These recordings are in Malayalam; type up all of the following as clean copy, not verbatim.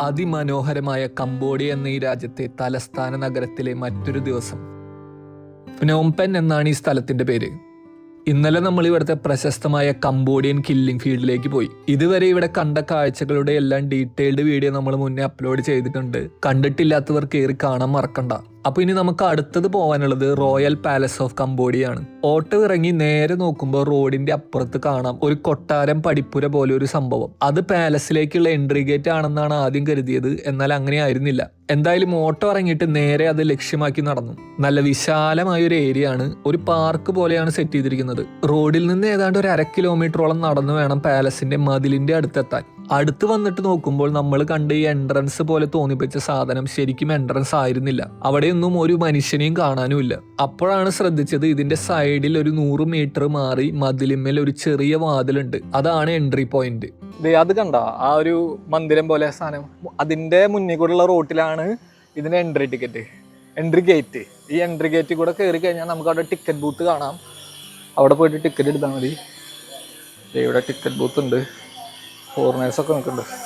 അതിമനോഹരമായ കംബോഡിയ എന്ന ഈ രാജ്യത്തെ തലസ്ഥാന നഗരത്തിലെ മറ്റൊരു ദിവസം. പ്നോംപെൻ എന്നാണ് ഈ സ്ഥലത്തിന്റെ പേര്. ഇന്നലെ നമ്മൾ ഇവിടുത്തെ പ്രശസ്തമായ കംബോഡിയൻ കില്ലിംഗ് ഫീൽഡിലേക്ക് പോയി. ഇതുവരെ ഇവിടെ കണ്ട കാഴ്ചകളുടെ എല്ലാം ഡീറ്റെയിൽഡ് വീഡിയോ നമ്മൾ മുന്നേ അപ്ലോഡ് ചെയ്തിട്ടുണ്ട്. കണ്ടിട്ടില്ലാത്തവർ കയറി കാണാൻ മറക്കണ്ട. അപ്പൊ ഇനി നമുക്ക് അടുത്തത് പോകാനുള്ളത് റോയൽ പാലസ് ഓഫ് കംബോഡിയ ആണ്. ഓട്ടോ ഇറങ്ങി നേരെ നോക്കുമ്പോൾ റോഡിന്റെ അപ്പുറത്ത് കാണാം ഒരു കൊട്ടാരം പടിപ്പുര പോലെ ഒരു സംഭവം. അത് പാലസിലേക്കുള്ള എൻട്രി ഗേറ്റ് ആണെന്നാണ് ആദ്യം കരുതിയത്. എന്നാൽ അങ്ങനെ ആയിരുന്നില്ല. എന്തായാലും ഓട്ടോ ഇറങ്ങിയിട്ട് നേരെ അത് ലക്ഷ്യമാക്കി നടന്നു. നല്ല വിശാലമായ ഒരു ഏരിയ ആണ്. ഒരു പാർക്ക് പോലെയാണ് സെറ്റ് ചെയ്തിരിക്കുന്നത്. റോഡിൽ നിന്ന് ഏതാണ്ട് ഒരു 1/2 കിലോമീറ്ററോളം നടന്നു വേണം പാലസിന്റെ മതിലിന്റെ അടുത്തെത്താൻ. അടുത്ത് വന്നിട്ട് നോക്കുമ്പോൾ നമ്മൾ കണ്ട ഈ എൻട്രൻസ് പോലെ തോന്നിപ്പിച്ച സാധനം ശരിക്കും എൻട്രൻസ് ആയിരുന്നില്ല. അവിടെയൊന്നും ഒരു മനുഷ്യനെയും കാണാനുമില്ല. അപ്പോഴാണ് ശ്രദ്ധിച്ചത് ഇതിന്റെ സൈഡിൽ ഒരു 100 മീറ്റർ മാറി മതിലിന്മേൽ ഒരു ചെറിയ വാതിലുണ്ട്. അതാണ് എൻട്രി പോയിന്റ്. അത് കണ്ട ആ ഒരു മന്ദിരം പോലെ സാധനം, അതിന്റെ മുന്നിൽ കൂടെയുള്ള റോട്ടിലാണ് ഇതിന്റെ എൻട്രി ഗേറ്റ്. ഈ എൻട്രി ഗേറ്റിൽ കൂടെ കയറി കഴിഞ്ഞാൽ നമുക്ക് അവിടെ ടിക്കറ്റ് ബൂത്ത് കാണാം. അവിടെ പോയിട്ട് ടിക്കറ്റ് എടുത്താൽ മതി. ഇവിടെ ടിക്കറ്റ് ബൂത്ത് ഉണ്ട്. ഫോറിനേഴ്സൊക്കെ നിൽക്കുന്നുണ്ട്.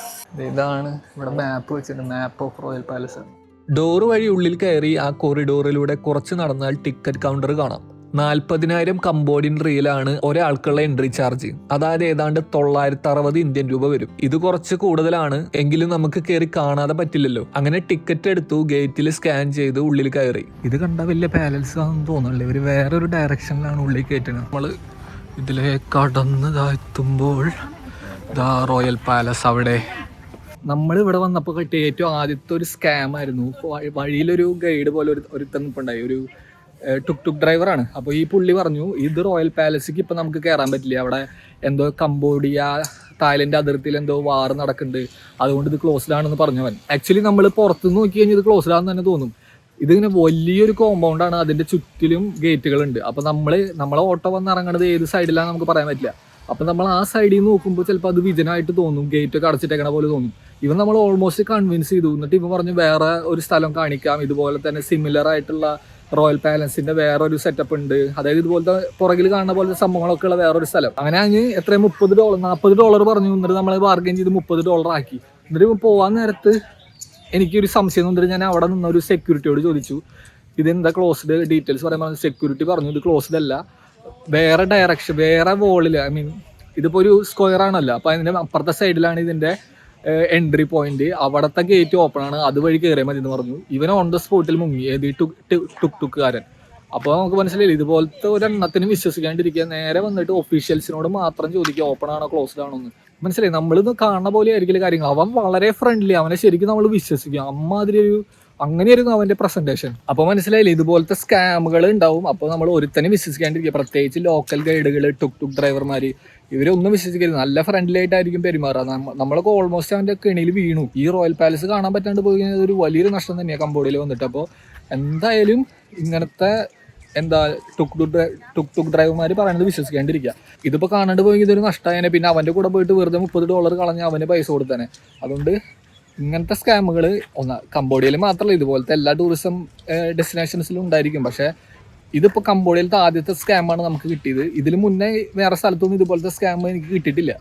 ഇതാണ് ഇവിടെ മാപ്പ് വെച്ചിട്ടുണ്ട്. മാപ്പ് ഓഫ് റോയൽ പാലസ്. ഡോറ് വഴി ഉള്ളിൽ കയറി ആ കോറിഡോറിലൂടെ കുറച്ച് നടന്നാൽ ടിക്കറ്റ് കൗണ്ടർ കാണാം. 40,000 കംബോഡിയൻ റിയലാണ് ഒരാൾക്കുള്ള എൻട്രി ചാർജ്. അതായത് ഏതാണ്ട് 960 ഇന്ത്യൻ രൂപ വരും. ഇത് കുറച്ച് കൂടുതലാണ്, എങ്കിലും നമുക്ക് കയറി കാണാതെ പറ്റില്ലല്ലോ. അങ്ങനെ ടിക്കറ്റ് എടുത്തു, ഗേറ്റിൽ സ്കാൻ ചെയ്ത് ഉള്ളിൽ കയറി. ഇത് കണ്ട വലിയ പാലസ് ആണെന്ന് തോന്നുന്നില്ല. ഇവര് വേറൊരു ഡയറക്ഷനിലാണ് ഉള്ളിൽ കയറ്റുന്നത്. നമ്മള് ഇതിലെ കടന്നതായെത്തുമ്പോൾ റോയൽ പാലസ് അവിടെ. നമ്മൾ ഇവിടെ വന്നപ്പോൾ കിട്ടിയ ഏറ്റവും ആദ്യത്തെ ഒരു സ്കാം ആയിരുന്നു. വഴിയിലൊരു ഗൈഡ് പോലെ ഒരുത്തൻ നിൽപ്പുണ്ടായി. ഒരു ടുക് ഡ്രൈവറാണ്. അപ്പോൾ ഈ പുള്ളി പറഞ്ഞു ഇത് റോയൽ പാലസിക്ക് ഇപ്പം നമുക്ക് കയറാൻ പറ്റില്ല, അവിടെ എന്തോ കംബോഡിയ തായ്ലൻഡ് അതിർത്തിയിൽ എന്തോ വാർ നടക്കുന്നുണ്ട്, അതുകൊണ്ട് ഇത് ക്ലോസ്ഡ് ആണെന്ന് പറഞ്ഞവൻ. ആക്ച്വലി നമ്മൾ പുറത്തുനിന്ന് നോക്കി കഴിഞ്ഞാൽ ഇത് ക്ലോസ്ഡ് ആണെന്ന് തന്നെ തോന്നും. ഇതിങ്ങനെ വലിയൊരു കോമ്പൗണ്ടാണ്, അതിൻ്റെ ചുറ്റിലും ഗേറ്റുകളുണ്ട്. അപ്പോൾ നമ്മളെ ഓട്ടോ വന്ന് ഇറങ്ങുന്നത് ഏത് സൈഡിലാണെന്ന് നമുക്ക് പറയാൻ പറ്റില്ല. അപ്പം നമ്മൾ ആ സൈഡിൽ നിന്ന് നോക്കുമ്പോൾ ചിലപ്പോൾ അത് വിജനമായിട്ട് തോന്നും, ഗേറ്റൊക്കെ അടച്ചിട്ടേക്കണ പോലെ തോന്നും. ഇവൻ നമ്മൾ ഓൾമോസ്റ്റ് കൺവിൻസ് ചെയ്തു. എന്നിട്ട് ഇവൻ പറഞ്ഞു വേറെ ഒരു സ്ഥലം കാണിക്കാം, ഇതുപോലെ തന്നെ സിമിലർ ആയിട്ടുള്ള റോയൽ പാലസിന്റെ വേറൊരു സെറ്റപ്പ് ഉണ്ട്, അതായത് ഇതുപോലത്തെ പുറകിൽ കാണുന്ന പോലത്തെ സംഭവങ്ങളൊക്കെ ഉള്ള വേറൊരു സ്ഥലം. അങ്ങനെ അങ്ങ് എത്രയും $40 പറഞ്ഞു. എന്നിട്ട് നമ്മൾ ബാർഗെയിൻ ചെയ്ത് $30 ആക്കി. എന്നിട്ട് പോവാൻ നേരത്ത് എനിക്കൊരു സംശയം എന്നിട്ട് ഞാൻ അവിടെ നിന്ന് ഒരു സെക്യൂരിറ്റിയോട് ചോദിച്ചു ഇതെന്താ ക്ലോസ്ഡ്, ഡീറ്റെയിൽസ് പറയുമ്പോൾ സെക്യൂരിറ്റി പറഞ്ഞു ഇത് ക്ലോസ്ഡ് അല്ല, വേറെ ഡയറക്ഷൻ, വേറെ വോളിൽ, ഇതിപ്പോൾ ഒരു സ്ക്വയർ ആണല്ലോ, അപ്പോൾ അതിൻ്റെ അപ്പുറത്തെ സൈഡിലാണ് ഇതിൻ്റെ എൻട്രി പോയിന്റ്, അവിടുത്തെ ഗേറ്റ് ഓപ്പൺ ആണ്, അതുവഴി കയറിയാൽ മതി എന്ന് പറഞ്ഞു. ഇവൻ ഓൺ ദ സ്പോട്ടിൽ മുങ്ങി, ഏത് ടുക്കാരൻ. അപ്പോൾ നമുക്ക് മനസ്സിലായില്ല ഇതുപോലത്തെ ഒരെണ്ണത്തിന് വിശ്വസിക്കാണ്ടിരിക്കുക, നേരെ വന്നിട്ട് ഒഫീഷ്യൽസിനോട് മാത്രം ചോദിക്കുക ഓപ്പൺ ആണോ ക്ലോസ്ഡ് ആണോ എന്ന്. മനസ്സിലായി, നമ്മളിത് കാണുന്ന പോലെ ആയിരിക്കില്ല കാര്യങ്ങൾ. അവൻ വളരെ ഫ്രണ്ട്ലി, അവനെ ശരിക്കും നമ്മൾ വിശ്വസിക്കുക. അമ്മാതിരി അങ്ങനെയായിരുന്നു അവന്റെ പ്രസന്റേഷൻ. അപ്പോൾ മനസ്സിലായില്ലേ ഇതുപോലത്തെ സ്കാമുകൾ ഉണ്ടാവും. അപ്പോൾ നമ്മൾ ഒരുത്തനെ വിശ്വസിക്കാണ്ടിരിക്കുക, പ്രത്യേകിച്ച് ലോക്കൽ ഗൈഡുകൾ, ടുക് ഡ്രൈവർമാർ, ഇവരൊന്നും വിശ്വസിക്കരുത്. നല്ല ഫ്രണ്ട്ലി ആയിട്ടായിരിക്കും പെരുമാറുക. നമ്മളൊക്കെ ഓൾമോസ്റ്റ് അവന്റെ കെണിയിൽ വീണു. ഈ റോയൽ പാലസ് കാണാൻ പറ്റാണ്ട് പോയി കഴിഞ്ഞാൽ ഒരു വലിയൊരു നഷ്ടം തന്നെയാണ് കംബോഡിയയിൽ വന്നിട്ട്. അപ്പോൾ എന്തായാലും ഇങ്ങനത്തെ ടുക് ഡ്രൈവർമാർ പറയുന്നത് വിശ്വസിക്കാണ്ടിരിക്കുക. ഇതിപ്പോൾ കാണാണ്ട് പോയി ഇതൊരു നഷ്ടമായനെ, പിന്നെ അവന്റെ കൂടെ പോയിട്ട് വെറുതെ $30 കളഞ്ഞ് അവന് പൈസ കൊടുത്തേനെ. അതുകൊണ്ട് ഇങ്ങനത്തെ സ്കാമുകൾ കംബോഡിയയിൽ മാത്രമല്ല, ഇതുപോലത്തെ എല്ലാ ടൂറിസം ഡെസ്റ്റിനേഷൻസിലും ഉണ്ടായിരിക്കും. പക്ഷേ ഇതിപ്പോൾ കംബോഡിയയിലത്തെ ആദ്യത്തെ സ്കാമാണ് നമുക്ക് കിട്ടിയത്. ഇതിന് മുന്നേ വേറെ സ്ഥലത്തൊന്നും ഇതുപോലത്തെ സ്കാം എനിക്ക് കിട്ടിയിട്ടില്ല.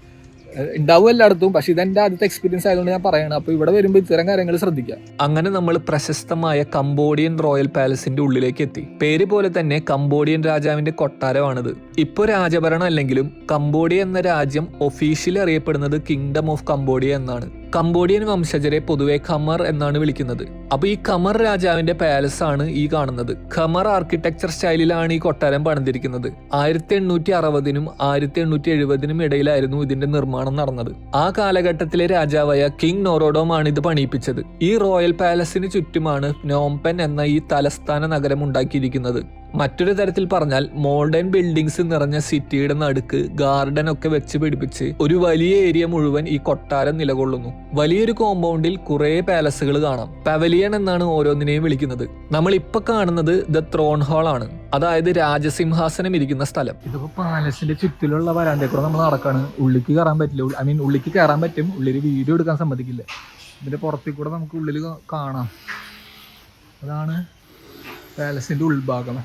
ഉണ്ടാവും എല്ലായിടത്തും, പക്ഷെ ഇതെന്റെ ആദ്യത്തെ എക്സ്പീരിയൻസ് ആയതുകൊണ്ട് ഞാൻ പറയണം. അപ്പോൾ ഇവിടെ വരുമ്പോൾ ഇത്തരം കാര്യങ്ങൾ ശ്രദ്ധിക്കുക. അങ്ങനെ നമ്മൾ പ്രശസ്തമായ കംബോഡിയൻ റോയൽ പാലസിന്റെ ഉള്ളിലേക്ക് എത്തി. പേര് പോലെ തന്നെ കംബോഡിയൻ രാജാവിന്റെ കൊട്ടാരമാണിത്. ഇപ്പോൾ രാജഭരണം അല്ലെങ്കിലും കംബോഡിയ എന്ന രാജ്യം ഒഫീഷ്യലി അറിയപ്പെടുന്നത് കിങ്ഡം ഓഫ് കംബോഡിയ എന്നാണ്. കംബോഡിയൻ വംശജരെ പൊതുവെ ഖമർ എന്നാണ് വിളിക്കുന്നത്. അപ്പൊ ഈ ഖമർ രാജാവിന്റെ പാലസ് ആണ് ഈ കാണുന്നത്. ഖമർ ആർക്കിടെക്ചർ സ്റ്റൈലിലാണ് ഈ കൊട്ടാരം പണിതിരിക്കുന്നത്. 1860-നും 1870-നും ഇടയിലായിരുന്നു ഇതിന്റെ നിർമ്മാണം നടന്നത്. ആ കാലഘട്ടത്തിലെ രാജാവായ കിങ് നോറോഡോം ആണ് ഇത് പണിയിപ്പിച്ചത്. ഈ റോയൽ പാലസിന് ചുറ്റുമാണ് പ്നോംപെൻ എന്ന ഈ തലസ്ഥാന നഗരം ഉണ്ടാക്കിയിരിക്കുന്നത്. മറ്റൊരു തരത്തിൽ പറഞ്ഞാൽ മോഡേൺ ബിൽഡിങ്സ് നിറഞ്ഞ സിറ്റിയുടെ നടുക്ക് ഗാർഡൻ ഒക്കെ വെച്ച് പിടിപ്പിച്ച് ഒരു വലിയ ഏരിയ മുഴുവൻ ഈ കൊട്ടാരം നിലകൊള്ളുന്നു. വലിയൊരു കോമ്പൗണ്ടിൽ കുറെ പാലസുകൾ കാണാം. പവലിയൻ എന്നാണ് ഓരോന്നിനെയും വിളിക്കുന്നത്. നമ്മൾ ഇപ്പൊ കാണുന്നത് ദ ത്രോൺ ഹാൾ ആണ്, അതായത് രാജസിംഹാസനം ഇരിക്കുന്ന സ്ഥലം. ഇതിപ്പോ പാലസിന്റെ ചുറ്റിലുള്ള വരാന്തയിൽ കൂടെ നമ്മൾ നടക്കാണ്. ഉള്ളിക്ക് കയറാൻ പറ്റില്ല, ഉള്ളിക്ക് കയറാൻ പറ്റും, ഉള്ളിൽ വീഡിയോ എടുക്കാൻ സമ്മതിക്കില്ല. ഇതിന്റെ പുറത്തേക്ക് കൂടെ നമുക്ക് ഉള്ളിൽ കാണാം. അതാണ് പാലസിന്റെ ഉൾഭാഗം.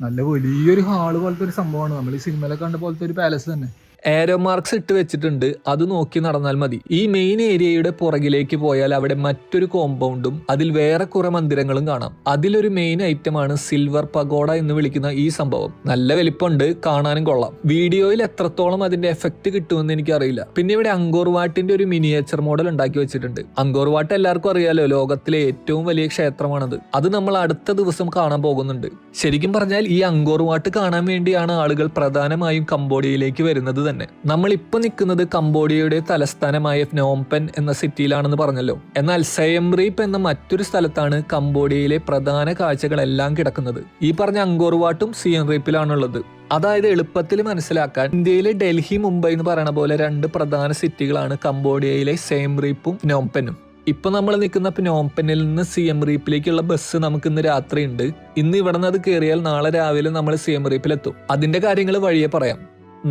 നല്ല വലിയൊരു ഹാള് പോലത്തെ ഒരു സംഭവമാണ്. നമ്മൾ ഈ സിനിമയിലൊക്കെ കണ്ട പോലത്തെ ഒരു പാലസ് തന്നെ. ഏരോ മാർക്സ് ഇട്ട് വെച്ചിട്ടുണ്ട്, അത് നോക്കി നടന്നാൽ മതി. ഈ മെയിൻ ഏരിയയുടെ പുറകിലേക്ക് പോയാൽ അവിടെ മറ്റൊരു കോമ്പൗണ്ടും അതിൽ വേറെ കുറെ മന്ദിരങ്ങളും കാണാം. അതിലൊരു മെയിൻ ഐറ്റമാണ് സിൽവർ പഗോഡ എന്ന് വിളിക്കുന്ന ഈ സംഭവം. നല്ല വലിപ്പമുണ്ട്, കാണാനും കൊള്ളാം. വീഡിയോയിൽ എത്രത്തോളം അതിന്റെ എഫക്ട് കിട്ടുമെന്ന് എനിക്കറിയില്ല. പിന്നെ ഇവിടെ അങ്കോർ വാട്ടിന്റെ ഒരു മിനിയേച്ചർ മോഡൽ ഉണ്ടാക്കി വെച്ചിട്ടുണ്ട്. അങ്കോർ വാട്ട് എല്ലാവർക്കും അറിയാലോ, ലോകത്തിലെ ഏറ്റവും വലിയ ക്ഷേത്രമാണത്. അത് നമ്മൾ അടുത്ത ദിവസം കാണാൻ പോകുന്നുണ്ട്. ശരിക്കും പറഞ്ഞാൽ ഈ അങ്കോർ വാട്ട് കാണാൻ വേണ്ടിയാണ് ആളുകൾ പ്രധാനമായും കംബോഡിയയിലേക്ക് വരുന്നത് തന്നെ. നമ്മൾ ഇപ്പൊ നിൽക്കുന്നത് കംബോഡിയയുടെ തലസ്ഥാനമായ ഫ്നോംപെൻ എന്ന സിറ്റിയിലാണെന്ന് പറഞ്ഞല്ലോ. എന്നാൽ സയം റീപ്പ് എന്ന മറ്റൊരു സ്ഥലത്താണ് കംബോഡിയയിലെ പ്രധാന കാഴ്ചകളെല്ലാം കിടക്കുന്നത്. ഈ പറഞ്ഞ അങ്കോർ വാട്ടും സിയം റീപ്പിലാണുള്ളത്. അതായത് എളുപ്പത്തിൽ മനസ്സിലാക്കാൻ, ഇന്ത്യയിലെ ഡൽഹി, മുംബൈ എന്ന് പറയുന്ന പോലെ 2 പ്രധാന സിറ്റികളാണ് കംബോഡിയയിലെ സയം റീപ്പും ഫ്നോംപെനും. ഇപ്പൊ നമ്മൾ നിൽക്കുന്ന പ്നോംപെന്നിൽ നിന്ന് സിയം റീപ്പിലേക്കുള്ള ബസ് നമുക്ക് ഇന്ന് രാത്രി ഉണ്ട്. ഇന്ന് ഇവിടെ നിന്ന് അത് കയറിയാൽ നാളെ രാവിലെ നമ്മൾ സിയം റീപ്പിലെത്തും. അതിന്റെ കാര്യങ്ങൾ വഴിയെ പറയാം.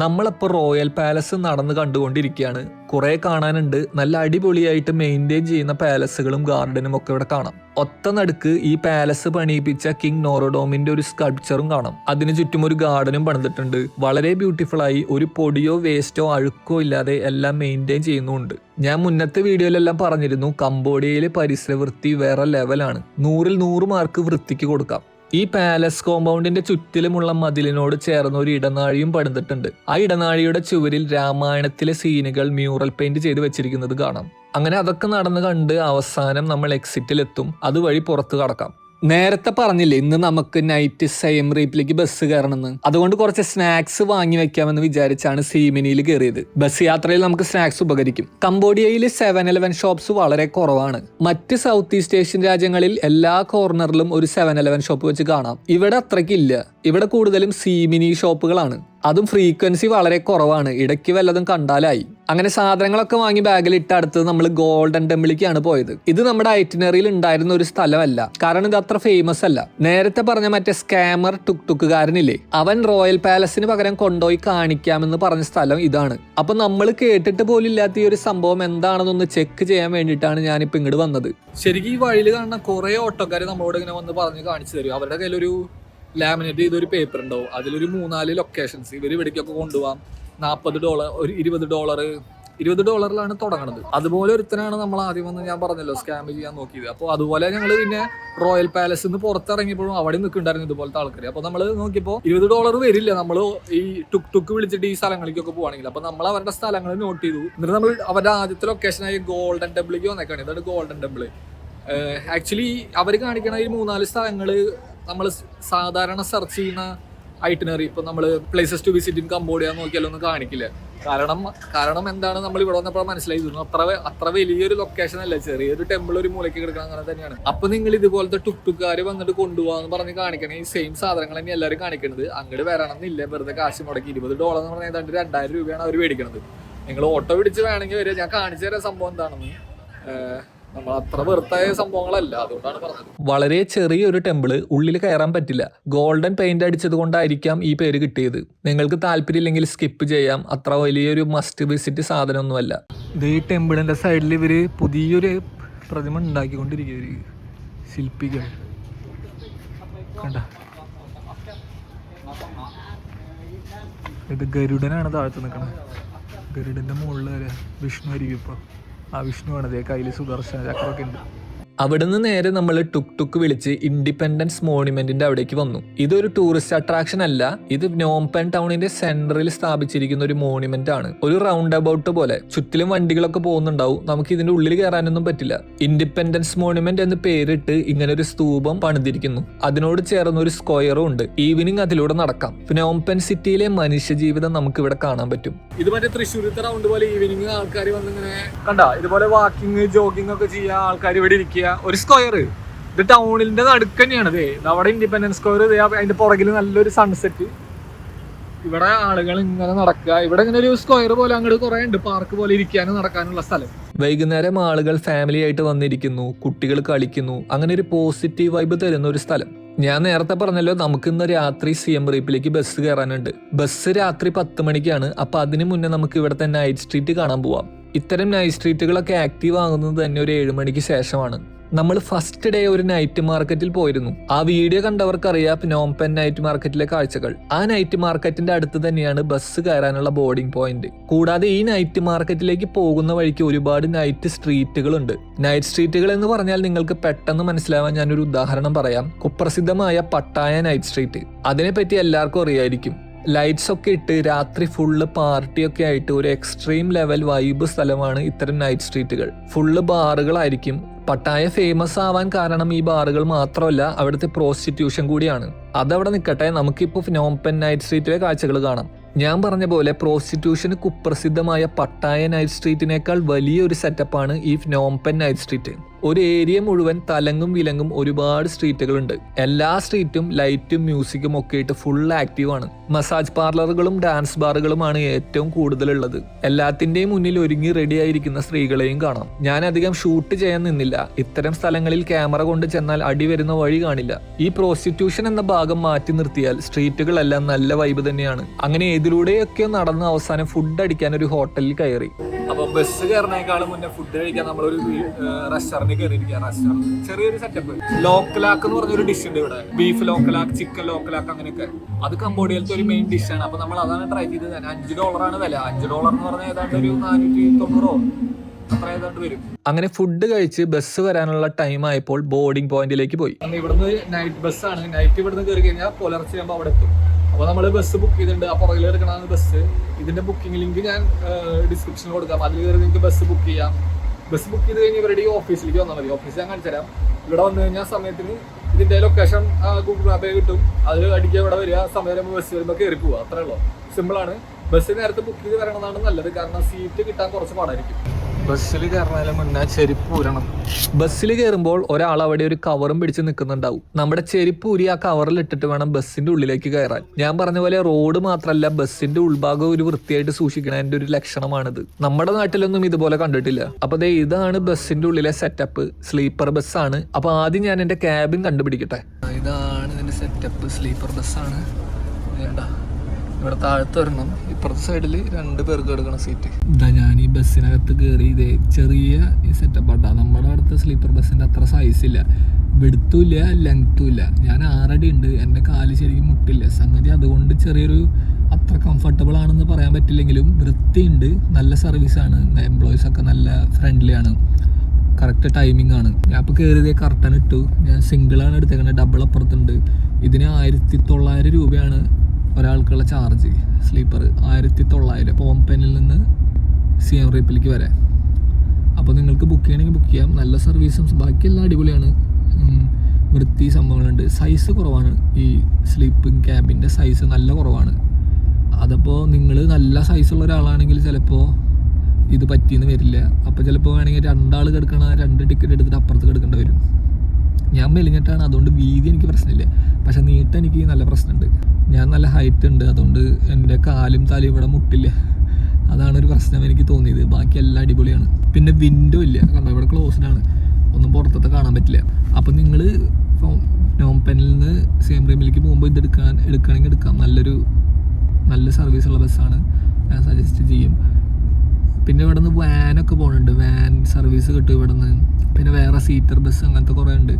നമ്മളപ്പോൾ റോയൽ പാലസ് നടന്ന് കണ്ടുകൊണ്ടിരിക്കുകയാണ്. കുറെ കാണാനുണ്ട്. നല്ല അടിപൊളിയായിട്ട് മെയിൻറ്റെയിൻ ചെയ്യുന്ന പാലസുകളും ഗാർഡനും ഒക്കെ ഇവിടെ കാണാം. ഒത്ത നടുക്ക് ഈ പാലസ് പണിയിപ്പിച്ച കിങ് നോറോഡോമിന്റെ ഒരു സ്കൾപ്ചറും കാണാം. അതിന് ചുറ്റും ഒരു ഗാർഡനും പണിതിട്ടുണ്ട്. വളരെ ബ്യൂട്ടിഫുൾ ആയി. ഒരു പൊടിയോ വേസ്റ്റോ അഴുക്കോ ഇല്ലാതെ എല്ലാം മെയിൻറ്റെയിൻ ചെയ്യുന്നുണ്ട്. ഞാൻ മുന്നത്തെ വീഡിയോയിലെല്ലാം പറഞ്ഞിരുന്നു, കംബോഡിയയിലെ പരിസര വൃത്തി വേറെ ലെവലാണ്. 100-ൽ 100 മാർക്ക് വൃത്തിക്ക് കൊടുക്കാം. ഈ പാലസ് കോമ്പൗണ്ടിന്റെ ചുറ്റിലുമുള്ള മതിലിനോട് ചേർന്ന ഒരു ഇടനാഴിയും പണിതിട്ടുണ്ട്. ആ ഇടനാഴിയുടെ ചുവരിൽ രാമായണത്തിലെ സീനുകൾ മ്യൂറൽ പെയിന്റ് ചെയ്ത് വെച്ചിരിക്കുന്നത് കാണാം. അങ്ങനെ അതൊക്കെ നടന്ന് കണ്ട് അവസാനം നമ്മൾ എക്സിറ്റിലെത്തും. അതുവഴി പുറത്ത് കടക്കാം. നേരത്തെ പറഞ്ഞില്ലേ ഇന്ന് നമുക്ക് നൈറ്റ് സയം റീപ്പിലേക്ക് ബസ് കയറണമെന്ന്. അതുകൊണ്ട് കുറച്ച് സ്നാക്സ് വാങ്ങി വെക്കാമെന്ന് വിചാരിച്ചാണ് സീമിനിയിൽ കയറിയത്. ബസ് യാത്രയിൽ നമുക്ക് സ്നാക്സ് ഉപകരിക്കും. കംബോഡിയയിൽ 7-Eleven ഷോപ്സ് വളരെ കുറവാണ്. മറ്റ് സൗത്ത് ഈസ്റ്റ് ഏഷ്യൻ രാജ്യങ്ങളിൽ എല്ലാ കോർണറിലും ഒരു 7-Eleven ഷോപ്പ് വെച്ച് കാണാം. ഇവിടെ അത്രയ്ക്കില്ല. ഇവിടെ കൂടുതലും സീമിനി ഷോപ്പുകളാണ്. അതും ഫ്രീക്വൻസി വളരെ കുറവാണ്. ഇടയ്ക്ക് വല്ലതും കണ്ടാലായി. അങ്ങനെ സാധനങ്ങളൊക്കെ വാങ്ങി ബാഗിലിട്ട് അടുത്തത് നമ്മൾ ഗോൾഡൻ ടെമ്പിളിലേക്കാണ് പോയത്. ഇത് നമ്മുടെ ഐറ്റിനറിയിൽ ഉണ്ടായിരുന്ന ഒരു സ്ഥലമല്ല, കാരണം ഇത് അത്ര ഫേമസ് അല്ല. നേരത്തെ പറഞ്ഞ മറ്റേ സ്കാമർ ടുക്ടുക്കുകാരനില്ലേ, അവൻ റോയൽ പാലസിന് പകരം കൊണ്ടുപോയി കാണിക്കാമെന്ന് പറഞ്ഞ സ്ഥലം ഇതാണ്. അപ്പൊ നമ്മൾ കേട്ടിട്ട് പോലും ഇല്ലാത്ത ഈ ഒരു സംഭവം എന്താണെന്നൊന്ന് ചെക്ക് ചെയ്യാൻ വേണ്ടിയിട്ടാണ് ഞാനിപ്പോ ഇങ്ങോട്ട് വന്നത്. ശരിക്കും ഈ വഴിയിൽ കാണുന്ന കുറെ ഓട്ടോക്കാർ നമ്മളോട് ഇങ്ങനെ വന്ന് പറഞ്ഞ് കാണിച്ചു തരും. അവരുടെ കയ്യിലൊരു ലാമിനേറ്റ് ചെയ്തൊരു പേപ്പർ ഉണ്ടാവും. അതിലൊരു 3-4 ലൊക്കേഷൻസ് ഇവർ ഇവിടേക്കൊക്കെ കൊണ്ടുപോകാം. $40, ഒരു $20 തുടങ്ങണത്. അതുപോലെ ഒരുത്തനാണ് നമ്മൾ ആദ്യം വന്ന് ഞാൻ പറഞ്ഞല്ലോ സ്കാം ചെയ്യാൻ നോക്കിയത്. അപ്പോൾ അതുപോലെ ഞങ്ങൾ പിന്നെ റോയൽ പാലസിൽ നിന്ന് പുറത്തിറങ്ങിയപ്പോഴും അവിടെ നിൽക്കുന്നുണ്ടായിരുന്നു ഇതുപോലത്തെ ആൾക്കാർ. അപ്പോൾ നമ്മൾ നോക്കിയപ്പോൾ $20 വരില്ല നമ്മൾ ഈ ടുക്ക് വിളിച്ചിട്ട് ഈ സ്ഥലങ്ങളിലേക്കൊക്കെ പോവാണെങ്കിൽ. അപ്പോൾ നമ്മൾ അവരുടെ സ്ഥലങ്ങൾ നോട്ട് ചെയ്തു. എന്നിട്ട് നമ്മൾ അവരുടെ ആദ്യത്തെ ലൊക്കേഷനായി ഗോൾഡൻ ടെമ്പിളിലേക്ക് വന്നേക്കാണ്. ഇതാണ് ഗോൾഡൻ ടെമ്പിൾ. ആക്ച്വലി അവർ കാണിക്കണ ഈ 3-4 സ്ഥലങ്ങൾ നമ്മൾ സാധാരണ സെർച്ച് ചെയ്യുന്ന ഐറ്റിനറി, ഇപ്പൊ നമ്മൾ places to visit in Cambodia നോക്കിയാലൊന്നും കാണിക്കില്ല. കാരണം എന്താണ്, നമ്മൾ ഇവിടെ വന്നപ്പോൾ മനസ്സിലായിരുന്നു അത്ര വലിയൊരു ലൊക്കേഷൻ അല്ല, ചെറിയൊരു ടെമ്പിൾ ഒരു മൂലയ്ക്ക് കിടക്കണം, അങ്ങനെ തന്നെയാണ്. അപ്പൊ നിങ്ങൾ ഇതുപോലത്തെ ടുക്ടുക്കാർ വന്നിട്ട് കൊണ്ടുപോകാന്ന് പറഞ്ഞ് കാണിക്കണേ ഈ സെയിം സാധനങ്ങൾ തന്നെ എല്ലാവരും കാണിക്കണത്. അങ്ങോട്ട് വരണം എന്നില്ല, വെറുതെ കാശ് മുടക്കി $20 എന്ന് പറഞ്ഞാൽ ഏതാണ്ട് 2000 രൂപയാണ് അവർ മേടിക്കണത്. നിങ്ങൾ ഓട്ടോ പിടിച്ച് വേണമെങ്കിൽ വരിക, ഞാൻ കാണിച്ചു തരാം സംഭവം എന്താണെന്ന്. നമ്മൾ അത്ര വെറുത്തായ സംഭവങ്ങളല്ല, അതുകൊണ്ടാണ് പറഞ്ഞത്. വളരെ ചെറിയൊരു ടെമ്പിള്, ഉള്ളിൽ കയറാൻ പറ്റില്ല. ഗോൾഡൻ പെയിന്റ് അടിച്ചത് കൊണ്ടായിരിക്കാം ഈ പേര് കിട്ടിയത്. നിങ്ങൾക്ക് താല്പര്യമില്ലെങ്കിൽ സ്കിപ്പ് ചെയ്യാം. അത്ര വലിയൊരു മസ്റ്റ് വിസിറ്റ് സാധനമൊന്നുമല്ല. ഇത് ഈ ടെമ്പിളിന്റെ സൈഡിൽ ഇവര് പുതിയൊരു പ്രതിമ ഉണ്ടാക്കിക്കൊണ്ടിരിക്കുക, ശില്പികൾ കണ്ട. ഇത് ഗരുഡനാണ് താഴത്ത് നിൽക്കണത്. ഗരുഡന്റെ മുകളിൽ വരെ വിഷ്ണു ആയിരിക്കും. ഇപ്പോൾ ആ വിഷ്ണുവാണ്, അതേ കയ്യിൽ സുദർശന ചക്രമൊക്കെ ഉണ്ട്. അവിടുന്ന് നേരെ നമ്മൾ ടുക്ക് വിളിച്ച് ഇൻഡിപെൻഡൻസ് മോണുമെന്റിന്റെ അവിടേക്ക് വന്നു. ഇതൊരു ടൂറിസ്റ്റ് അട്രാക്ഷൻ അല്ല, ഇത് പ്നോംപെൻ ടൗണിന്റെ സെന്ററിൽ സ്ഥാപിച്ചിരിക്കുന്ന ഒരു മോണുമെന്റ് ആണ്. ഒരു റൗണ്ട് അബൌട്ട് പോലെ, ചുറ്റിലും വണ്ടികളൊക്കെ പോകുന്നുണ്ടാവും. നമുക്ക് ഇതിന്റെ ഉള്ളിൽ കയറാനൊന്നും പറ്റില്ല. ഇൻഡിപെൻഡൻസ് മോണുമെന്റ് എന്ന് പേരിട്ട് ഇങ്ങനെ ഒരു സ്തൂപം പണിതിരിക്കുന്നു. അതിനോട് ചേർന്ന് ഒരു സ്ക്വയറും ഉണ്ട്. ഈവനിങ് അതിലൂടെ നടക്കാം. പ്നോംപെൻ സിറ്റിയിലെ മനുഷ്യജീവിതം നമുക്ക് ഇവിടെ കാണാൻ പറ്റും. ഇത് മറ്റേ തൃശ്ശൂരത്തെ റൗണ്ട് പോലെ ഈവനിങ് ആൾക്കാർ വന്നിങ്ങനെ കണ്ട, ഇതുപോലെ വാക്കിംഗ് ജോഗിങ് ഒക്കെ ചെയ്യാൻ ആൾക്കാർ ഇവിടെ ഇരിക്കുക. ഒരു സ്ക്വയർ, ഇത് ടൗണിന്റെ നടുക്ക് തന്നെയാണ്. അവിടെ ഇൻഡിപെൻഡൻസ് സ്ക്വയർ, അതിന്റെ പുറകിൽ നല്ലൊരു സൺസെറ്റ്. ഇവിടെ ആളുകൾ ഇങ്ങനെ നടക്കുക. ഇവിടെ ഇങ്ങനെ ഒരു സ്ക്വയർ പോലെ അങ്ങോട്ട് കുറെ ഉണ്ട്, പാർക്ക് പോലെ ഇരിക്കാനും നടക്കാനുള്ള സ്ഥലം. വൈകുന്നേരം ആളുകൾ ഫാമിലി ആയിട്ട് വന്നിരിക്കുന്നു, കുട്ടികൾ കളിക്കുന്നു. അങ്ങനെ ഒരു പോസിറ്റീവ് വൈബ് തരുന്ന ഒരു സ്ഥലം. ഞാൻ നേരത്തെ പറഞ്ഞല്ലോ, നമുക്ക് ഇന്ന് രാത്രി സിയം റീപ്പിലേക്ക് ബസ് കയറാനുണ്ട്. ബസ് രാത്രി 10 മണിക്കാണ്. അപ്പൊ അതിന് മുന്നേ നമുക്ക് ഇവിടുത്തെ നൈറ്റ് സ്ട്രീറ്റ് കാണാൻ പോവാം. ഇത്തരം നൈറ്റ് സ്ട്രീറ്റുകളൊക്കെ ആക്റ്റീവ് ആകുന്നത് തന്നെ ഒരു 7 മണിക്ക് ശേഷമാണ്. നമ്മൾ ഫസ്റ്റ് ഡേ ഒരു നൈറ്റ് മാർക്കറ്റിൽ പോയിരുന്നു. ആ വീഡിയോ കണ്ടവർക്കറിയാം പ്നോം പെൻ നൈറ്റ് മാർക്കറ്റിലെ കാഴ്ചകൾ. ആ നൈറ്റ് മാർക്കറ്റിന്റെ അടുത്ത് തന്നെയാണ് ബസ് കയറാനുള്ള ബോർഡിംഗ് പോയിന്റ്. കൂടാതെ ഈ നൈറ്റ് മാർക്കറ്റിലേക്ക് പോകുന്ന വഴിക്ക് ഒരുപാട് നൈറ്റ് സ്ട്രീറ്റുകൾ ഉണ്ട്. നൈറ്റ് സ്ട്രീറ്റുകൾ എന്ന് പറഞ്ഞാൽ നിങ്ങൾക്ക് പെട്ടെന്ന് മനസ്സിലാവാൻ ഞാനൊരു ഉദാഹരണം പറയാം. കുപ്രസിദ്ധമായ പട്ടായ നൈറ്റ് സ്ട്രീറ്റ്. അതിനെപ്പറ്റി എല്ലാവർക്കും അറിയായിരിക്കും. ലൈറ്റ്സ് ഒക്കെ ഇട്ട് രാത്രി ഫുള്ള് പാർട്ടിയൊക്കെ ആയിട്ട് ഒരു എക്സ്ട്രീം ലെവൽ വൈബ് സ്ഥലമാണ് ഇത്തരം നൈറ്റ് സ്ട്രീറ്റുകൾ. ഫുള്ള് ബാറുകളായിരിക്കും. പട്ടായ ഫേമസ് ആവാൻ കാരണം ഈ ബാറുകൾ മാത്രമല്ല, അവിടുത്തെ പ്രോസ്റ്റിറ്റ്യൂഷൻ കൂടിയാണ്. അതവിടെ നിൽക്കട്ടെ, നമുക്കിപ്പോൾ പ്നോം പെൻ നൈറ്റ് സ്ട്രീറ്റിലെ കാഴ്ചകൾ കാണാം. ഞാൻ പറഞ്ഞ പോലെ പ്രോസ്റ്റിറ്റ്യൂഷന് കുപ്രസിദ്ധമായ പട്ടായ നൈറ്റ് സ്ട്രീറ്റിനേക്കാൾ വലിയൊരു സെറ്റപ്പാണ് ഈ പ്നോം പെൻ നൈറ്റ് സ്ട്രീറ്റ്. ഒരു ഏരിയ മുഴുവൻ തലങ്ങും വിലങ്ങും ഒരുപാട് സ്ട്രീറ്റുകളുണ്ട്. എല്ലാ സ്ട്രീറ്റും ലൈറ്റും മ്യൂസിക്കും ഒക്കെ ഇട്ട് ഫുൾ ആക്റ്റീവ് ആണ്. മസാജ് പാർലറുകളും ഡാൻസ് ബാറുകളുമാണ് ഏറ്റവും കൂടുതലുള്ളത്. എല്ലാത്തിന്റെയും മുന്നിൽ ഒരുങ്ങി റെഡി ആയിരിക്കുന്ന സ്ത്രീകളെയും കാണാം. ഞാൻ അധികം ഷൂട്ട് ചെയ്യാൻ നിന്നില്ല. ഇത്തരം സ്ഥലങ്ങളിൽ ക്യാമറ കൊണ്ട് ചെന്നാൽ അടി വരുന്ന വഴി കാണില്ല. ഈ പ്രോസ്റ്റിറ്റ്യൂഷൻ എന്ന ഭാഗം മാറ്റി നിർത്തിയാൽ സ്ട്രീറ്റുകളെല്ലാം നല്ല വൈബ് തന്നെയാണ്. അങ്ങനെ ഇതിലൂടെയൊക്കെ നടന്ന് അവസാനം ഫുഡ് അടിക്കാൻ ഒരു ഹോട്ടലിൽ കയറി. അപ്പൊ ബസ് കയറുന്നേക്കാളും മുന്നേ ഫുഡ് കഴിക്കാൻ നമ്മളൊരു റെസ്റ്റോറന്റ് കയറിയിരിക്കുക. റെസ്റ്റോറന്റ് ചെറിയൊരു സെറ്റപ്പ്. ലോക്കലാക്ക് എന്ന് പറഞ്ഞൊരു ഡിഷ് ഉണ്ട് ഇവിടെ. ബീഫ് ലോക്കലാക്ക്, ചിക്കൻ ലോക്കലാക്ക്, അങ്ങനെയൊക്കെ. അത് കംബോഡിയയിലത്തെ ഒരു മെയിൻ ഡിഷാണ്. അപ്പൊ നമ്മൾ അതാണ് ട്രൈ ചെയ്തത്. $5 വില. $5 എന്ന് പറഞ്ഞാൽ ഏതാണ്ട് ഒരു 490 അത്ര ഏതാണ്ട് വരും. അങ്ങനെ ഫുഡ് കഴിച്ച് ബസ് വരാനുള്ള ടൈം ആയപ്പോൾ ബോർഡിംഗ് പോയിന്റിലേക്ക് പോയി. ഇവിടുന്ന് നൈറ്റ് ബസ്സാണ്. നൈറ്റ് ഇവിടുന്ന് കയറി കഴിഞ്ഞാൽ പുലർച്ചെ ആകുമ്പോൾ അവിടെ എത്തും. അപ്പോൾ നമ്മൾ ബസ് ബുക്ക് ചെയ്തിട്ടുണ്ട്. ആ പുറകിൽ എടുക്കണതാണ് ബസ്. ഇതിന്റെ ബുക്കിംഗ് ലിങ്ക് ഞാൻ ഡിസ്ക്രിപ്ഷനിൽ കൊടുക്കാം. അതിൽ കയറി നിങ്ങൾക്ക് ബസ് ബുക്ക് ചെയ്യാം. ബസ് ബുക്ക് ചെയ്ത് കഴിഞ്ഞ് ഇവരുടെ ഓഫീസിലേക്ക് വന്നാൽ മതി. ഓഫീസ് ഞാൻ കാണിച്ചു തരാം. ഇവിടെ വന്നു കഴിഞ്ഞാൽ സമയത്തിന് ഇതിന്റെ ലൊക്കേഷൻ ഗൂഗിൾ മാപ്പിൽ കിട്ടും. അത് അടിക്കുക, ഇവിടെ വരിക, സമയം ബസ് വരുമ്പോൾ കയറി പോവുക. അത്രേ ഉള്ളൂ. സിമ്പിളാണ്. ബസ് നേരത്തെ ബുക്ക് ചെയ്ത് വരണതാണ് നല്ലത്. കാരണം സീറ്റ് കിട്ടാൻ കുറച്ച് പാടായിരിക്കും. ബസ്സിൽ കയറുന്നതിന് മുന്നേ ചെരുപ്പ് ഊരണം. ബസ്സിൽ കയറുമ്പോൾ ഒരാൾ അവിടെ ഒരു കവറും പിടിച്ച് നിൽക്കുന്നുണ്ടാവും. നമ്മുടെ ചെരുപ്പ് ഊരി ആ കവറിൽ ഇട്ടിട്ട് വേണം ബസ്സിന്റെ ഉള്ളിലേക്ക് കയറാൻ. ഞാൻ പറഞ്ഞ പോലെ റോഡ് മാത്രമല്ല, ബസ്സിന്റെ ഉൾഭാഗം ഒരു വൃത്തിയായിട്ട് സൂക്ഷിക്കണതിന്റെ ഒരു ലക്ഷണമാണിത്. നമ്മുടെ നാട്ടിലൊന്നും ഇതുപോലെ കണ്ടിട്ടില്ല. അപ്പൊ ഇതാണ് ബസ്സിന്റെ ഉള്ളിലെ സെറ്റപ്പ്. സ്ലീപ്പർ ബസ്സാണ്. അപ്പൊ ആദ്യം ഞാൻ എന്റെ ക്യാബിൻ കണ്ടുപിടിക്കട്ടെ. ഇതാണ് ഇതിന്റെ സെറ്റപ്പ്. സ്ലീപ്പർ ബസ്സാണ്. ഇവിടെ താഴത്ത് വരണം. ഇപ്പുറത്തെ സൈഡിൽ 2 പേർക്ക് എടുക്കണം സീറ്റ്. ഇതാ ഞാൻ ഈ ബസ്സിനകത്ത് കയറി. ഇതേ ചെറിയ സെറ്റപ്പാട്ടാ. നമ്മുടെ അടുത്ത സ്ലീപ്പർ ബസ്സിന്റെ അത്ര സൈസ് ഇല്ല, വെടുത്തും ഇല്ല, ലെങ്ത്തും ഇല്ല. ഞാൻ 6 അടി ഉണ്ട്. എൻ്റെ കാല് ശരിക്കും മുട്ടില്ല. സംഗതി അതുകൊണ്ട് ചെറിയൊരു അത്ര കംഫർട്ടബിൾ ആണെന്ന് പറയാൻ പറ്റില്ലെങ്കിലും വൃത്തിയുണ്ട്. നല്ല സർവീസാണ്. എംപ്ലോയീസ് ഒക്കെ നല്ല ഫ്രണ്ട്ലി ആണ്. കറക്റ്റ് ടൈമിംഗ് ആണ്. ഞാൻ ഇപ്പോൾ കയറിയതേ കർട്ടൻ ഇട്ടു. ഞാൻ സിംഗിളാണ് എടുത്തേക്കുന്നത്. ഡബിൾ അപ്പുറത്തുണ്ട്. ഇതിന് 1900 രൂപയാണ് ഒരാൾക്കുള്ള ചാർജ്. സ്ലീപ്പർ 1900. പ്നോം പെന്നിൽ നിന്ന് സിയം റീപ്പിലേക്ക് വരെ. അപ്പോൾ നിങ്ങൾക്ക് ബുക്ക് ചെയ്യണമെങ്കിൽ ബുക്ക് ചെയ്യാം. നല്ല സർവീസും ബാക്കിയെല്ലാം അടിപൊളിയാണ്. വൃത്തി സംഭവങ്ങളുണ്ട്. സൈസ് കുറവാണ്. ഈ സ്ലീപ്പിംഗ് ക്യാബിൻ്റെ സൈസ് നല്ല കുറവാണ്. അതപ്പോൾ നിങ്ങൾ നല്ല സൈസുള്ള ഒരാളാണെങ്കിൽ ചിലപ്പോൾ ഇത് പറ്റിയെന്ന് വരില്ല. അപ്പോൾ ചിലപ്പോൾ വേണമെങ്കിൽ 2 ആൾ കിടക്കണ 2 ടിക്കറ്റ് എടുത്തിട്ട് അപ്പുറത്ത് കിടക്കേണ്ടി വരും. ഞാൻ മെലിഞ്ഞിട്ടാണ്, അതുകൊണ്ട് വീതി എനിക്ക് പ്രശ്നമില്ല. പക്ഷെ നീട്ടം എനിക്ക് നല്ല പ്രശ്നമുണ്ട്. ഞാൻ നല്ല ഹൈറ്റ് ഉണ്ട്, അതുകൊണ്ട് എൻ്റെ കാലും തലയും ഇവിടെ മുട്ടില്ല. അതാണ് ഒരു പ്രശ്നം എനിക്ക് തോന്നിയത്. ബാക്കി എല്ലാം അടിപൊളിയാണ്. പിന്നെ വിൻഡോ ഇല്ല, കണ്ടോ ഇവിടെ ക്ലോസ്ഡ് ആണ്. ഒന്നും പുറത്തത്തെ കാണാൻ പറ്റില്ല. അപ്പം നിങ്ങൾ പ്നോം പെന്നിൽ നിന്ന് സിയം റീപ്പിലേക്ക് പോകുമ്പോൾ ഇത് എടുക്കുകയാണെങ്കിൽ എടുക്കാം. നല്ല സർവീസുള്ള ബസ്സാണ്. ഞാൻ സജസ്റ്റ് ചെയ്യും. പിന്നെ ഇവിടെ നിന്ന് വാനൊക്കെ പോകുന്നുണ്ട്. വാൻ സർവീസ് കിട്ടും ഇവിടെ നിന്ന്. പിന്നെ വേറെ സീറ്റർ ബസ് അങ്ങനത്തെ കുറേ ഉണ്ട്.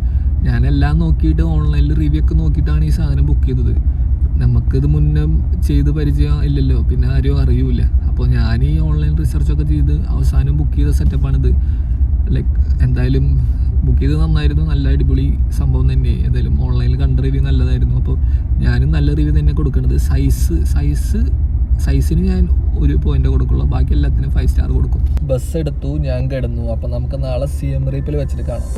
ഞാനെല്ലാം നോക്കിയിട്ട് ഓൺലൈനിൽ റിവ്യൂ ഒക്കെ നോക്കിയിട്ടാണ് ഈ സാധനം ബുക്ക് ചെയ്തത്. നമുക്കിത് മുന്നേ ചെയ്ത് പരിചയം ഇല്ലല്ലോ, പിന്നെ ആരും അറിയൂല. അപ്പോൾ ഞാൻ ഈ ഓൺലൈൻ റിസർച്ചൊക്കെ ചെയ്ത് അവസാനം ബുക്ക് ചെയ്ത സെറ്റപ്പാണിത്. എന്തായാലും ബുക്ക് ചെയ്ത് നന്നായിരുന്നു. നല്ല അടിപൊളി സംഭവം തന്നെ. എന്തായാലും ഓൺലൈനിൽ കണ്ട റിവ്യൂ നല്ലതായിരുന്നു. അപ്പോൾ ഞാനും നല്ല റിവ്യൂ തന്നെ കൊടുക്കുന്നത്. സൈസിന് ഞാൻ 1 പോയിന്റ് കൊടുക്കുള്ളൂ. ബാക്കി എല്ലാത്തിനും 5 സ്റ്റാർ കൊടുക്കും. ബസ് എടുത്തു, ഞാൻ കിടന്നു. അപ്പം നമുക്ക് നാളെ സിയം റീപ്പിൽ വെച്ചിട്ട് കാണാം.